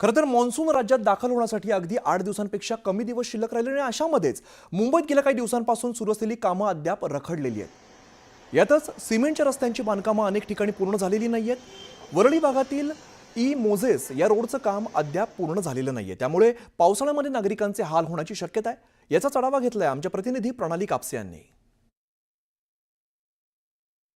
खरं तर मान्सून राज्यात दाखल होण्यासाठी अगदी 8 दिवसांपेक्षा कमी दिवस शिल्लक राहिले आणि अशामध्येच मुंबईत गेल्या काही दिवसांपासून सुरू असलेली कामं अद्याप रखडलेली आहेत। यातच सिमेंटच्या रस्त्यांची बांधकामं अनेक ठिकाणी पूर्ण झालेली नाहीयेत। वरळी भागातील मोझेस या रोडचं काम अद्याप पूर्ण झालेलं नाहीये, त्यामुळे पावसाळ्यामध्ये नागरिकांचे हाल होण्याची शक्यता आहे। याचा आढावा घेतलाय आमच्या प्रतिनिधी प्रणाली कापसे यांनी।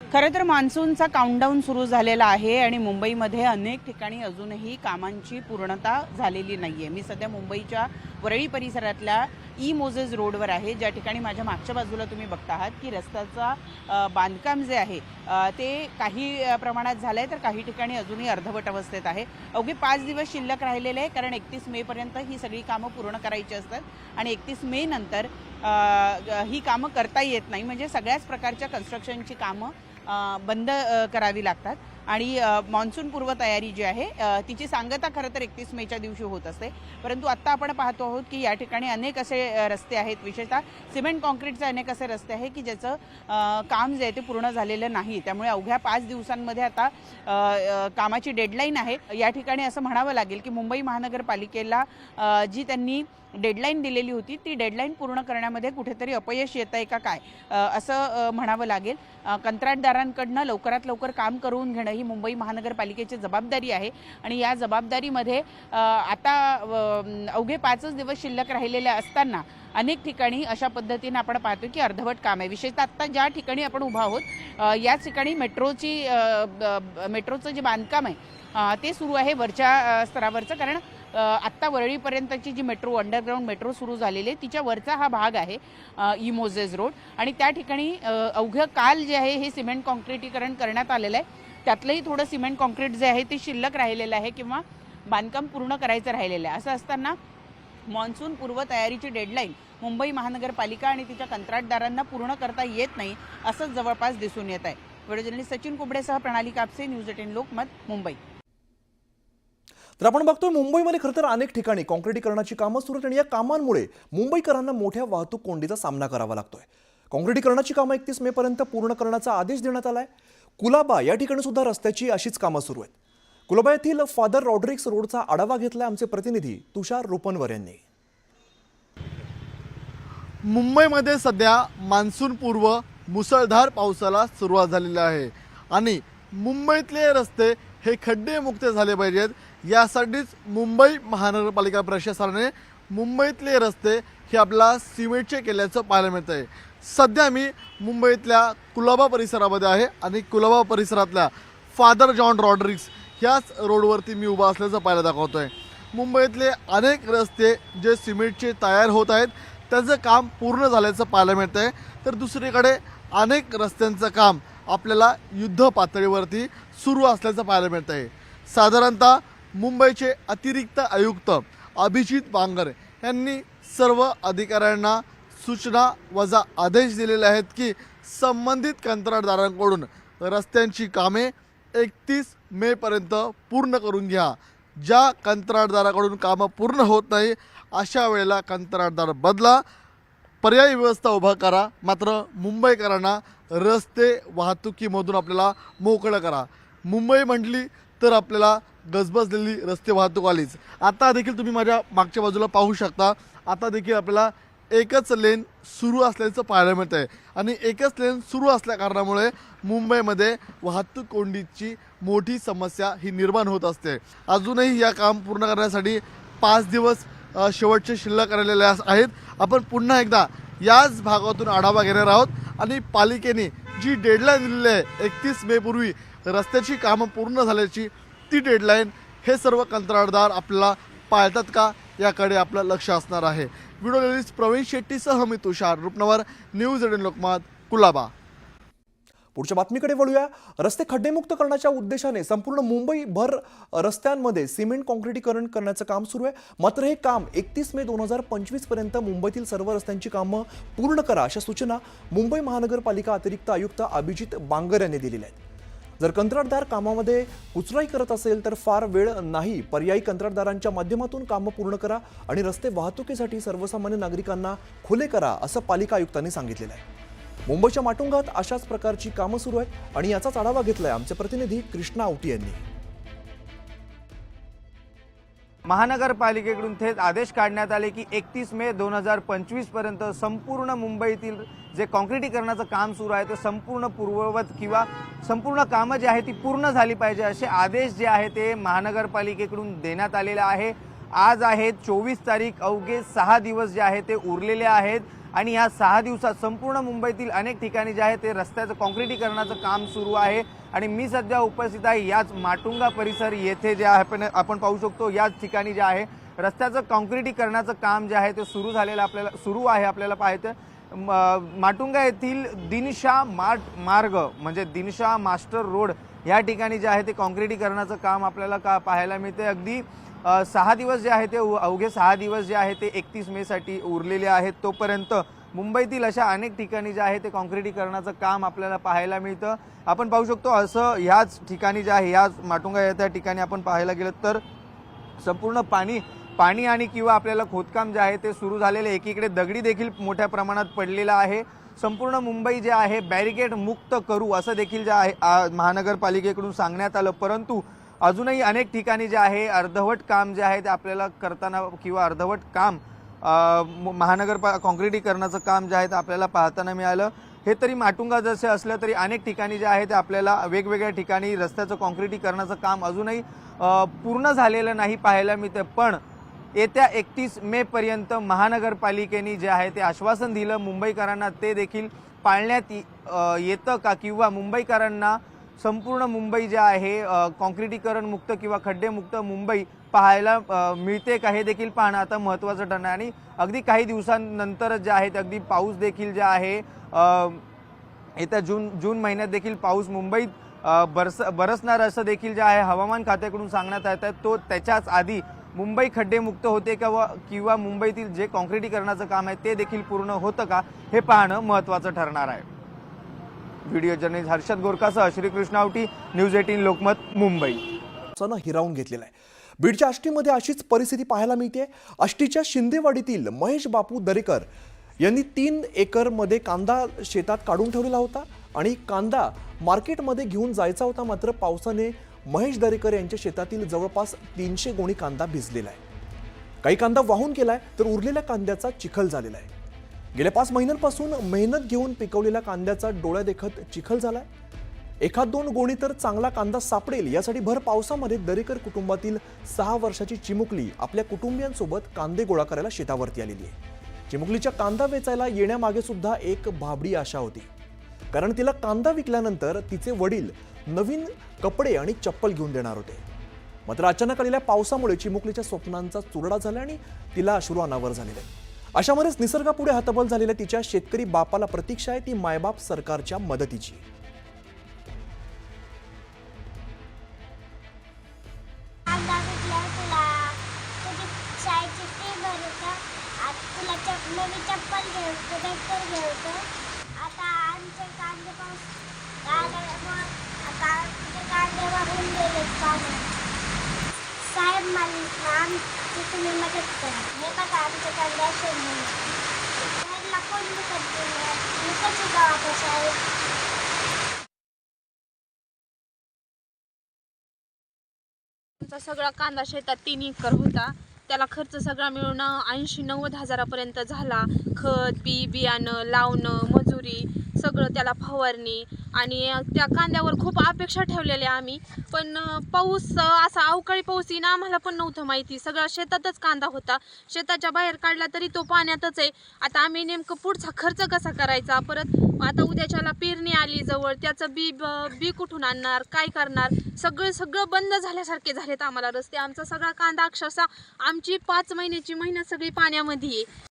खरं तर मान्सूनचा काउंटडाऊन सुरू झालेला आहे आणि मुंबईमध्ये अनेक ठिकाणी अजूनही कामांची पूर्णता झालेली नाहीये। मी सध्या मुंबईच्या वरळी परिसरातल्या मोझेस रोडवर आहे, ज्या ठिकाणी माझ्या मागच्या बाजूला तुम्ही बघता आहात की रस्त्याचा बांधकाम जे आहे ते काही प्रमाणात झालंय, तर काही ठिकाणी अजूनही अर्धवट अवस्थेत आहे। अवघे 5 दिवस शिल्लक राहिलेले आहे, कारण 31 मे पर्यंत ही सगळी कामं पूर्ण करायची असतात आणि 31 मे नंतर ही कामं करता येत नाही, म्हणजे सगळ्याच प्रकारच्या कन्स्ट्रक्शनची कामं बंद करावी लागतात आणि मान्सून पूर्व तयारी जी आहे तिची सांगता खरं तर 31 मेच्या दिवशी होत असते। परंतु आत्ता आपण पाहतो आहोत की या ठिकाणी अनेक असे रस्ते आहेत, विशेषतः सिमेंट कॉन्क्रीटचे अनेक असे रस्ते आहेत की ज्याचं काम जे आहे ते पूर्ण झालेलं नाही। त्यामुळे अवघ्या 5 दिवसांमध्ये आता कामाची डेडलाईन आहे। या ठिकाणी असं म्हणावं लागेल की मुंबई महानगरपालिकेला जी त्यांनी डेडलाईन दिलेली होती ती डेडलाईन पूर्ण करण्यामध्ये कुठेतरी अपयश येत आहे का काय असं म्हणावं लागेल। कंत्राटदारांकडनं लवकरात लवकर काम करून घेणं ही मुंबई महानगरपालिकेची जबाबदारी आहे आणि या जबाबदारीमध्ये आता अवघे 5च दिवस शिल्लक राहिलेले असताना अनेक ठिकाणी अशा पद्धतीने आपण पाहतो की अर्धवट काम आहे। विशेषतः आत्ता ज्या ठिकाणी आपण उभा आहोत याच ठिकाणी मेट्रोचं जे बांधकाम आहे ते सुरू आहे वरच्या स्तरावरचं, कारण आत्ता वरळीपर्यंतची जी अंडरग्राऊंड मेट्रो सुरू झालेली आहे तिच्या वरचा हा भाग आहे मोझेस रोड आणि त्या ठिकाणी अवघं काल जे आहे हे सिमेंट कॉन्क्रिटीकरण करण्यात आलेलं आहे। त्यातलंही थोडं सिमेंट कॉन्क्रीट जे आहे ते शिल्लक राहिलेलं आहे किंवा बांधकाम पूर्ण करायचं राहिलेलं आहे। असं असताना मान्सून पूर्व तयारीची डेडलाईन मुंबई महानगरपालिका आणि तिच्या कंत्राटदारांना पूर्ण करता येत नाही असंच जवळपास दिसून येत आहे। व्हिडिओ जर्नलिस्ट सचिन कुबडेसह प्रणाली कापसे, न्यूज 18 लोकमत, मुंबई। तर आपण बघतोय मुंबईमध्ये खरं तर अनेक ठिकाणी काँक्रिटीकरणाची कामं सुरू आहेत आणि या कामांमुळे मुंबईकरांना मोठ्या वाहतूक कोंडीचा सामना करावा लागतोय। काँक्रिटीकरणाची कामं 31 मे पर्यंत पूर्ण करण्याचा आदेश देण्यात आलाय। कुलाबा या ठिकाणी सुद्धा रस्त्याची अशीच कामं सुरू आहेत। कुलाबा येथील फादर रॉड्रिक्स रोडचा आढावा घेतलाय आमचे प्रतिनिधी तुषार रुपनवर यांनी। मुंबईमध्ये सध्या मान्सून पूर्व मुसळधार पावसाला सुरुवात झालेली आहे आणि मुंबईतले रस्ते हे खड्डेमुक्त झाले पाहिजेत, यासाठीच मुंबई महानगरपालिका प्रशासनाने मुंबईतले रस्ते हे आपला सिमेंटचे केल्याचं पाहायला मिळतं आहे। सध्या मी मुंबईतल्या कुलाबा परिसरामध्ये आहे आणि कुलाबा परिसरातल्या फादर जॉन रॉड्रिक्स ह्याच रोडवरती मी उभा असल्याचं पाहायला दाखवतोय। मुंबईतले अनेक रस्ते जे सिमेंटचे तयार होत आहेत त्याचं काम पूर्ण झाल्याचं पाहायला मिळतं आहे, तर दुसरीकडे अनेक रस्त्यांचं काम आपल्याला युद्ध पातळीवरती सुरू असल्याचं पाहायला मिळतं आहे। साधारणतः मुंबईचे अतिरिक्त आयुक्त अभिजित बांगर यांनी सर्व अधिकाऱ्यांना सूचना वजा आदेश दिलेले आहेत की संबंधित कंत्राटदारांकडून रस्त्यांची कामे 31 मे पर्यंत पूर्ण करून घ्या। ज्या कंत्राटदाराकडून कामं पूर्ण होत नाही अशा वेळेला कंत्राटदार बदला, पर्यायी व्यवस्था उभा करा, मात्र मुंबईकरांना रस्ते वाहतुकीमधून आपल्याला मोकळं करा। मुंबई म्हटली तर आपल्याला गजबजलेली रस्ते वाहतूक आलीच। आता देखील तुम्ही माझ्या मागच्या बाजूला पाहू शकता, आता देखील आपल्याला एकच लेन सुरू असल्याचं पाहायला मिळतं आहे आणि एकच लेन सुरू असल्या कारणामुळे मुंबईमध्ये वाहतूक कोंडीची मोठी समस्या ही निर्माण होत असते। अजूनही या काम पूर्ण करण्यासाठी 5 दिवस शेवटचे शिल्लक राहिलेले आहेत। आपण पुन्हा एकदा याच भागातून आढावा घेणार आहोत आणि पालिकेने जी डेडलाईन दिलेली आहे 31 मे पूर्वी रस्त्याची कामं पूर्ण झाल्याची, ती डेडलाईन हे सर्व कंत्राटदार आपल्याला पाळतात का याकडे आपलं लक्ष असणार आहे। व्हिडिओ जर्नलिस्ट प्रवीण शेट्टीसह मी तुषार रुपनवर, न्यूज 18 लोकमत, कुलाबा। पुढच्या बातमीकडे वळूया। रस्ते खड्डेमुक्त करण्याच्या उद्देशाने संपूर्ण मुंबईभर रस्त्यांमध्ये सिमेंट काँक्रिटीकरण करण्याचं काम सुरू आहे, मात्र हे काम 31 मे 2025 पर्यंत मुंबईतील सर्व रस्त्यांची कामं पूर्ण करा अशा सूचना मुंबई महानगरपालिका अतिरिक्त आयुक्त अभिजित बांगर यांनी दिलेल्या आहेत। जर कंत्राटदार कामामध्ये कुचराई करत असेल तर फार वेळ नाही, पर्यायी कंत्राटदारांच्या माध्यमातून कामं पूर्ण करा आणि रस्ते वाहतुकीसाठी सर्वसामान्य नागरिकांना खुले करा असं पालिका आयुक्तांनी सांगितलेलं आहे। मुंबईच्या माटुंगात अशाच प्रकारची कामं सुरू आहेत आणि याचाच आढावा घेतलाय आमचे प्रतिनिधी कृष्णा आवटी यांनी। महानगरपालिकेकडून थेट आदेश काढण्यात आले की 31 मे 2025 पर्यंत संपूर्ण मुंबईतील जे काँक्रिटीकरणाचं काम सुरू आहे ते संपूर्ण पूर्ववत किंवा संपूर्ण कामं जी आहे ती पूर्ण झाली पाहिजे असे आदेश जे आहे ते महानगरपालिकेकडून देण्यात आलेले आहे। आज आहे 24 तारीख, अवघे 6 दिवस जे आहे ते उरलेले आहेत आणि या 6 दिवसात संपूर्ण मुंबईतील अनेक ठिकाणी जे आहे ते रस्त्याचं काँक्रिटीकरणाचं काम सुरू आहे आणि मी सध्या उपस्थित आहे याच माटुंगा परिसर येथे जे आपण पाहू शकतो। याच ठिकाणी जे आहे रस्त्याचं काँक्रिटीकरणाचं काम जे आहे ते सुरू आहे आपल्याला पाहायचं। माटुंगा येथील दिनशा मार्ग म्हणजे दिनशा मास्टर रोड या ठिकाणी जे आहे ते काँक्रिटीकरणाचं काम आपल्याला पाहायला मिळते। अगदी 6 दिवस जे आहे ते अवघे 6 दिवस जे आहे ते 31 मे साठी उरलेले आहेत। तोपर्यंत मुंबईतील अशा अनेक ठिकाणी जे आहे ते काँक्रिटीकरणाचं काम आपल्याला पाहायला मिळतं। आपण पाहू शकतो असं ह्याच ठिकाणी जे आहे ह्याच माटुंगा या त्या ठिकाणी आपण पाहायला गेलं तर संपूर्ण पाणी आणि किंवा आपल्याला खोदकाम जे आहे ते सुरू झालेले, एकीकडे दगडी देखील मोठ्या प्रमाणात पडलेला आहे। संपूर्ण मुंबई जे आहे बॅरिकेड मुक्त करू असं देखील जे आहे महानगरपालिकेकडून सांगण्यात आलं, परंतु अजूनही अनेक ठिकाणी जे आहे अर्धवट काम जे आहे ते आपल्याला करताना किंवा अर्धवट काम काँक्रिटीकरणाचं काम जे आहे ते आपल्याला पाहताना मिळालं। हे तरी माटुंगा जसे असलं तरी अनेक ठिकाणी जे आहे ते आपल्याला वेगवेगळ्या ठिकाणी रस्त्याचं काँक्रिटीकरणाचं काम अजूनही पूर्ण झालेलं नाही पाहायला मिळतं। पण येत्या 31 मे पर्यंत महानगरपालिकेने जे आहे ते आश्वासन दिलं मुंबईकरांना, ते देखील पाळण्यात येतं का किंवा मुंबईकरांना संपूर्ण मुंबई जे आहे काँक्रिटीकरण मुक्त किंवा खड्डेमुक्त मुंबई पाहायला मिळते का हे देखील पाहणं आता महत्त्वाचं ठरणार। आणि अगदी काही दिवसांनंतर जे आहे ते अगदी पाऊस देखील जे आहे येत्या जून महिन्यात देखील पाऊस मुंबईत बरसणार असं देखील जे आहे हवामान खात्याकडून सांगण्यात येत आहे। तो त्याच्याच आधी मुंबई खड्डेमुक्त होते किंवा मुंबईतील जे काँक्रिटीकरणाचं काम आहे ते देखील पूर्ण होतं का हे पाहणं महत्त्वाचं ठरणार आहे। व्हिडिओ जर्नलिस्ट हर्षद गोरखासह श्रीकृष्ण आवटी, न्यूज 18 लोकमत, मुंबई। हिरावून घेतलेला आहे। बीडच्या आष्टीमध्ये अशीच परिस्थिती पाहायला मिळते। आष्टीच्या शिंदेवाडीतील महेश बापू दरेकर यांनी 3 एकरमध्ये कांदा शेतात काढून ठेवलेला होता आणि कांदा मार्केटमध्ये घेऊन जायचा होता, मात्र पावसाने महेश दरेकर यांच्या शेतातील जवळपास 300 गोणी कांदा भिजलेला आहे। काही कांदा वाहून गेलाय तर उरलेल्या कांद्याचा चिखल झालेला आहे। गेल्या 5 महिन्यांपासून मेहनत घेऊन पिकवलेल्या कांद्याचा डोळ्यादेखत चिखल झालाय। 1-2 गोणी तर चांगला कांदा सापडेल यासाठी भर पावसामध्ये दरेकर कुटुंबातील 6 वर्षाची चिमुकली आपल्या कुटुंबियांसोबत कांदे गोळा करायला शेतावरती आलेली आहे। चिमुकलीच्या कांदा वेचायला येण्यामागे सुद्धा एक भाबडी आशा होती, कारण तिला कांदा विकल्यानंतर तिचे वडील नवीन कपडे आणि चप्पल घेऊन देणार होते। मात्र अचानक आलेल्या पावसामुळे चिमुकलीच्या स्वप्नांचा चुरडा झाला आणि तिला अश्रू अनावर झालेले आहे। अशामध्येच निसर्गापुढे हतबल झालेल्या तिच्या शेतकरी बापाला प्रतीक्षा आहे ती मायबाप सरकारच्या मदतीची। साहेब आमची तुम्ही मदत करा, हे बघा आमच्या कांद्या शोधून कोण विकत देणार, मी कशी गावात साहेब। आमचा सगळा कांदा शेतात 3 एकर होता, त्याला खर्च सगळा मिळून 80-90 हजारापर्यंत झाला। खत, बियाणं, लावणं, मजुरी सगळं, त्याला फवारणी आणि त्या कांद्यावर खूप अपेक्षा ठेवलेल्या आम्ही, पण पाऊस असा अवकाळी पाऊस येईन आम्हाला पण नव्हतं माहिती। सगळा शेतातच कांदा होता, शेताच्या बाहेर काढला तरी तो पाण्यातच आहे। आता आम्ही नेमकं पुढचा खर्च कसा करायचा, परत आता उद्याच्याला पेरणी आली जवळ, त्याचं बी कुठून आणणार, काय करणार, सगळं बंद झाल्यासारखे झालेत आम्हाला रस्ते। आमचा सगळा कांदा अक्षरशः आमची 5 महिन्याची मेहनत सगळी पाण्यामध्ये आहे।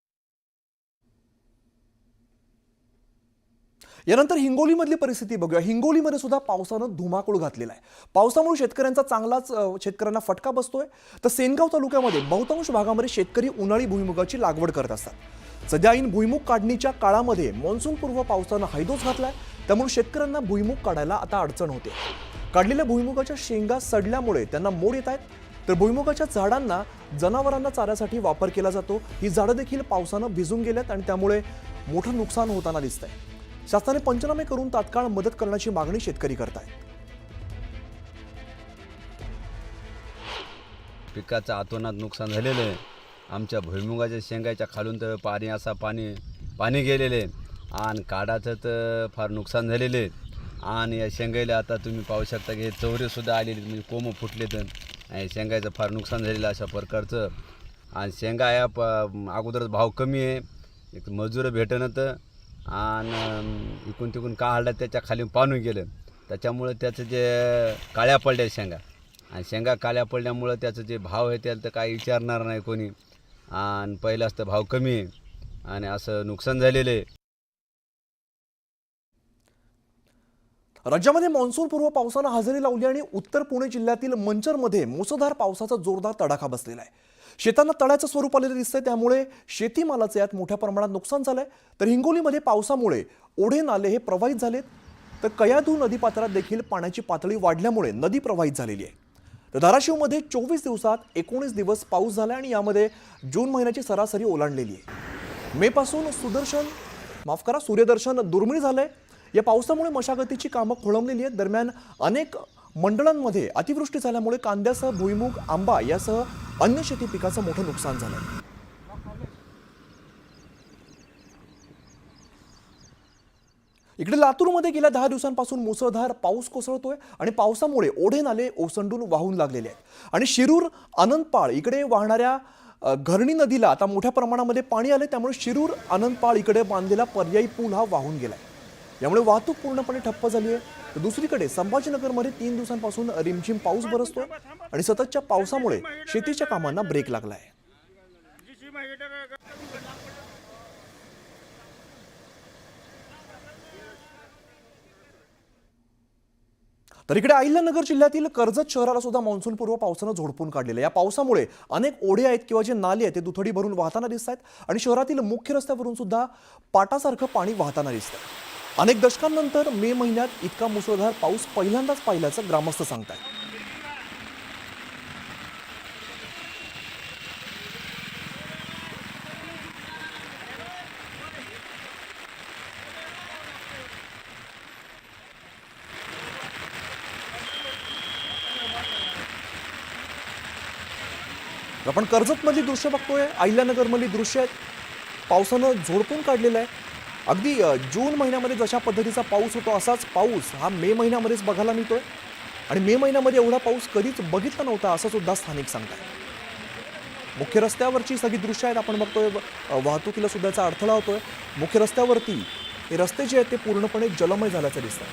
यानंतर हिंगोलीमधली परिस्थिती बघूया। हिंगोलीमध्ये सुद्धा पावसानं धुमाकूळ घातलेला आहे। पावसामुळे शेतकऱ्यांना फटका बसतोय, तर सेनगाव तालुक्यामध्ये बहुतांश भागामध्ये शेतकरी उन्हाळी भुईमुगाची लागवड करत असतात। सध्या ऐन भुईमुग काढणीच्या काळामध्ये मान्सून पूर्व पावसानं हैदोस घातलाय, त्यामुळे शेतकऱ्यांना भुईमुग काढायला आता अडचण होते। काढलेल्या भुईमुगाच्या शेंगा सडल्यामुळे त्यांना मोड येत आहेत, तर भुईमुगाच्या झाडांना जनावरांना चाऱ्यासाठी वापर केला जातो। ही झाडं देखील पावसानं भिजून गेल्यात आणि त्यामुळे मोठं नुकसान होताना दिसतंय। शासनाने पंचनामे करून तात्काळ मदत करण्याची मागणी शेतकरी करतायत। पिकाचं अतोनात नुकसान झालेलं आहे. आमच्या भुईमुगाच्या शेंगाच्या खालून तर पाणी गेलेलं आहे आणि काडाचं तर फार नुकसान झालेलं आहे. आणि या शेंगायला आता तुम्ही पाहू शकता की हे चवरेसुद्धा आलेले म्हणजे कोंब फुटले तर शेंगाचं फार नुकसान झालेलं अशा प्रकारचं. आणि शेंगा या अगोदरच भाव कमी आहे, एक मजूर भेटणं तर आणि इकून तिकून का हल्ला त्याच्या खाली पाणू गेलं, त्याच्यामुळं त्याचं जे काळ्या पडल्या शेंगा आणि शेंगा काळ्या पडल्यामुळं त्याचं जे भाव आहे त्याला तर काही विचारणार नाही कोणी. आणि पहिलाच तर भाव कमी आहे आणि असं नुकसान झालेलं आहे. राज्यामध्ये मान्सूनपूर्व पावसानं हजेरी लावली आणि उत्तर पुणे जिल्ह्यातील मंचरमध्ये मुसळधार पावसाचा जोरदार तडाखा बसलेला आहे. शेतांना तळ्याचं स्वरूप आलेलं दिसतंय, त्यामुळे शेतीमालाचं यात मोठ्या प्रमाणात नुकसान झालंय. तर हिंगोलीमध्ये पावसामुळे ओढे नाले हे प्रवाहित झालेत, तर कयाधू नदीपात्रात देखील पाण्याची पातळी वाढल्यामुळे नदी प्रवाहित झालेली आहे. तर धाराशिवमध्ये 24 दिवसात 19 दिवस पाऊस झाला आणि यामध्ये जून महिन्याची सरासरी ओलांडलेली आहे. मे पासून सूर्यदर्शन दुर्मिळ झालंय. या पावसामुळे मशागतीची कामं खोळंबलेली आहेत. दरम्यान अनेक मंडळांमध्ये अतिवृष्टी झाल्यामुळे कांद्यासह भुईमूग, आंबा यासह अन्य शेती पिकाचं मोठं नुकसान झालंय. इकडे लातूरमध्ये गेल्या 10 दिवसांपासून मुसळधार पाऊस कोसळतोय आणि पावसामुळे ओढे नाले ओसंडून वाहून लागलेले आहेत. आणि शिरूर आनंदपाळ इकडे वाहणाऱ्या घरणी नदीला आता मोठ्या प्रमाणामध्ये पाणी आले, त्यामुळे शिरूर आनंदपाळ इकडे बांधलेला पर्यायी पूल हा वाहून गेलाय. यामुळे वाहतूक पूर्णपणे ठप्प झाली आहे. तर दुसरीकडे संभाजीनगरमध्ये 3 दिवसांपासून रिमझिम पाऊस बरसतोय आणि सततच्या पावसामुळे शेतीच्या कामांना ब्रेक लागलाय. तर इकडे अहिल्यानगर जिल्ह्यातील कर्जत शहराला सुद्धा मान्सूनपूर्व पावसानं झोडपून काढलेलं. या पावसामुळे अनेक ओढे आहेत किंवा जे नाले आहेत ते दुथडी भरून वाहताना दिसत आहेत आणि शहरातील मुख्य रस्त्यावरून सुद्धा पाटासारखं पाणी वाहताना दिसतंय. अनेक दशकांनंतर मे महिन्यात इतका मुसळधार पाऊस पहिल्यांदाच पाहिल्याचं ग्रामस्थ सांगतात. आपण कर्जतमधली दृश्य बघतोय, अहिल्यानगरमधली दृश्य आहेत. पावसानं झोडपून काढलेलं आहे. अगदी जून महिन्यामध्ये जशा पद्धतीचा पाऊस होतो असाच पाऊस हा मे महिन्यामध्येच बघायला मिळतोय आणि मे महिन्यामध्ये एवढा पाऊस कधीच बघितला नव्हता असं सुद्धा स्थानिक सांगतात. मुख्य रस्त्यावरची सगळी दृश्य आहेत आपण बघतोय. वाहतुकीला सुद्धा याचा अडथळा होतोय. मुख्य रस्त्यावरती हे रस्ते जे आहेत ते पूर्णपणे जलमय झाल्याचं दिसतं.